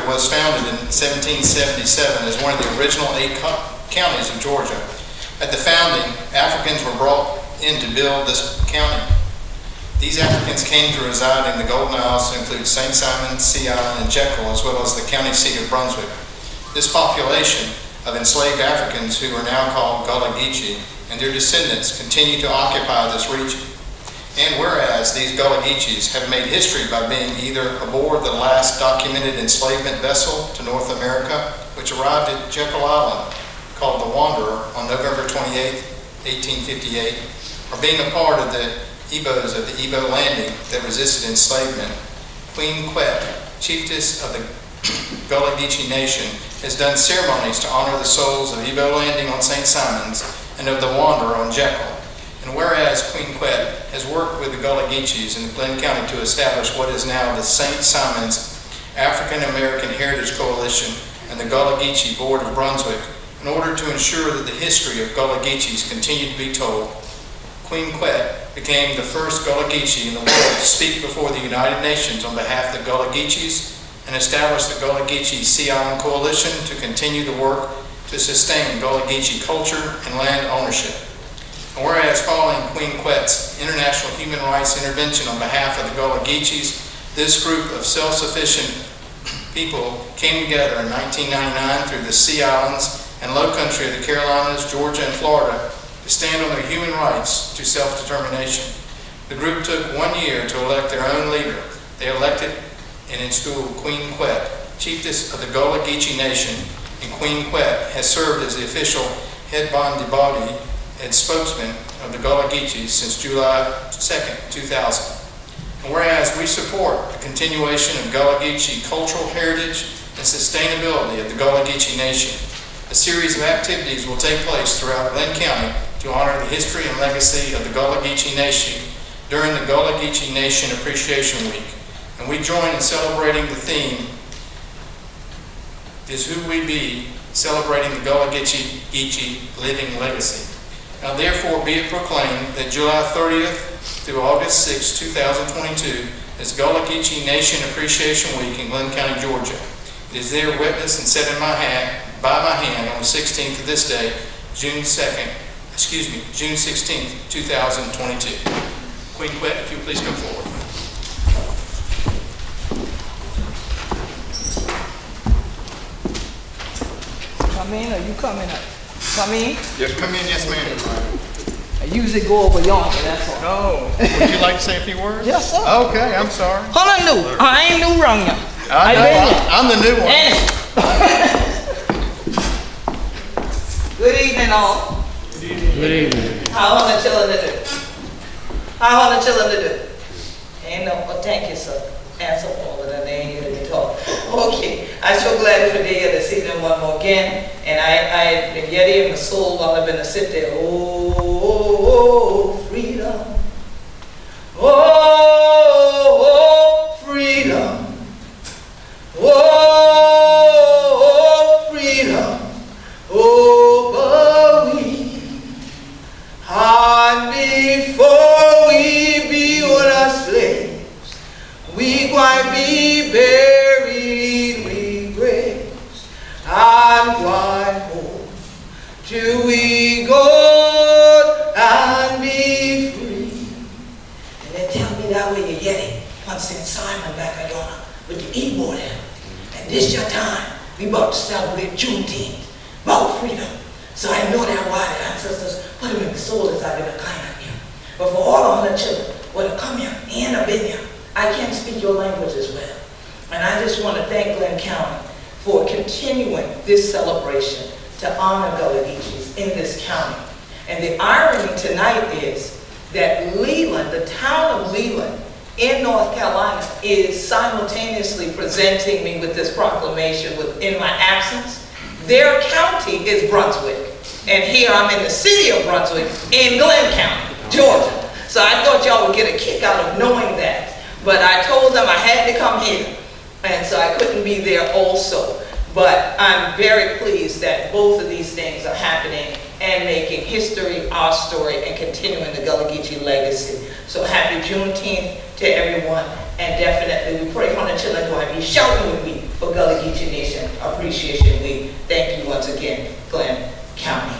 was founded in 1777 as one of the original 8 counties of Georgia. At the founding, Africans were brought in to build this county. These Africans came to reside in the Golden Isles to include St. Simon, Sea Island, and Jekyll, as well as the county seat of Brunswick. This population of enslaved Africans, who are now called Gullah Geechee, and their descendants continue to occupy this region. And whereas these Gullah Geechees have made history by being either aboard the last documented enslavement vessel to North America, which arrived at Jekyll Island, called the Wanderer, on November 28, 1858, or being a part of the Ebos of the Ebo landing that resisted enslavement, Queen Quet, Chieftess of the Gullah Geechee Nation, has done ceremonies to honor the souls of Ebo landing on St. Simon's and of the Wanderer on Jekyll. And whereas Queen Quet has worked with the Gullah Geechees in Glynn County to establish what is now the St. Simon's African American Heritage Coalition and the Gullah Geechee Board of Brunswick, in order to ensure that the history of Gullah Geechees continued to be told, Queen Quet became the first Gullah Geechee in the world to speak before the United Nations on behalf of the Gullah Geechees and established the Gullah Geechee Sea Island Coalition to continue the work to sustain Gullah Geechee culture and land ownership. And whereas following Queen Quet's international human rights intervention on behalf of the Gullah Geechees, this group of self-sufficient people came together in 1999 through the Sea Islands and Low Country of the Carolinas, Georgia, and Florida to stand on their human rights to self-determination. The group took 1 year to elect their own leader. They elected and installed Queen Quet, Chieftess of the Gullah Geechee Nation, and Queen Quet has served as the official head body and spokesman of the Gullah Geechees since July 2nd, 2000. And whereas we support the continuation of Gullah Geechee cultural heritage and sustainability of the Gullah Geechee Nation, a series of activities will take place throughout Glynn County to honor the history and legacy of the Gullah Geechee Nation during the Gullah Geechee Nation Appreciation Week. And we join in celebrating the theme, is who we be, celebrating the Gullah Geechee living legacy. Now therefore be it proclaimed that July 30th through August 6, 2022 is Gullah Geechee Nation Appreciation Week in Glynn County, Georgia. It is there witnessed and set in by my hand on the 16th of this day, June 16th, 2022. Queen Quet, if you please come forward. Come in, or you coming up? Come in? Yes, come in, yes, ma'am. I usually go over yonder, that's all. Oh, would you like to say a few words? Yes, sir. Okay, I'm sorry. Hold on, new. I ain't new wrong now. I know, I'm the new one. Good evening, all. Good evening. How are the children to do? How are the children to do? Ain't no, well, thank you, sir. Answer all of them, they ain't here to be taught. Okay, I'm so glad to be here this evening one more again. And I been yeddi in my soul while I've been to sit there. Oh, freedom. Oh, freedom. Oh, freedom. Oh, but we, and before we be on our slaves, we going be buried with graves and going home till we go and be free. And they tell me that way you get it. Once St. Simon back at yonder with the Igbo there. And this your time. We about to celebrate Juneteenth. About freedom. So I know that why the ancestors put them in the soldiers out in the climate here. But for all of the children who have come here and have been here, I can't speak your language as well. And I just want to thank Glynn County for continuing this celebration to honor Gullah Geechees in this county. And the irony tonight is that Leland, the town of Leland in North Carolina, is simultaneously presenting me with this proclamation in my absence. Their county is Brunswick. And here I'm in the city of Brunswick in Glynn County, Georgia. So I thought y'all would get a kick out of knowing that. But I told them I had to come here, and so I couldn't be there also. But I'm very pleased that both of these things are happening and making history our story and continuing the Gullah Geechee legacy. So happy Juneteenth to everyone, and definitely we pray on the children who have been shouting with me for Gullah Geechee Nation Appreciation Week. Thank you once again, Glynn County.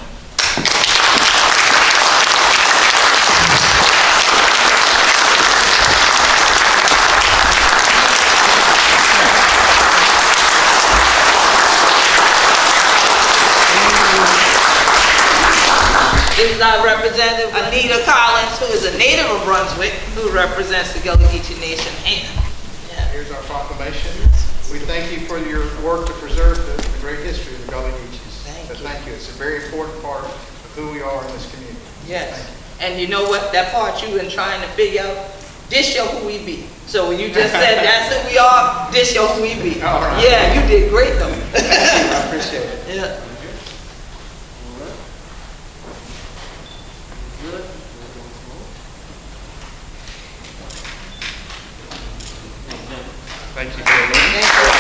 This is our representative, Anita Collins, who is a native of Brunswick, who represents the Gullah Geechee Nation. Here's our proclamation. We thank you for your work to preserve the great history of the Gullah Geechees. Thank you. It's a very important part of who we are in this community. Yes. And you know what? That part you've been trying to figure out, this show who we be. So when you just said that's who we are, this show who we be. All right. Yeah, you did great though. Thank you. I appreciate it. Yeah. Thank you very much. Thank you.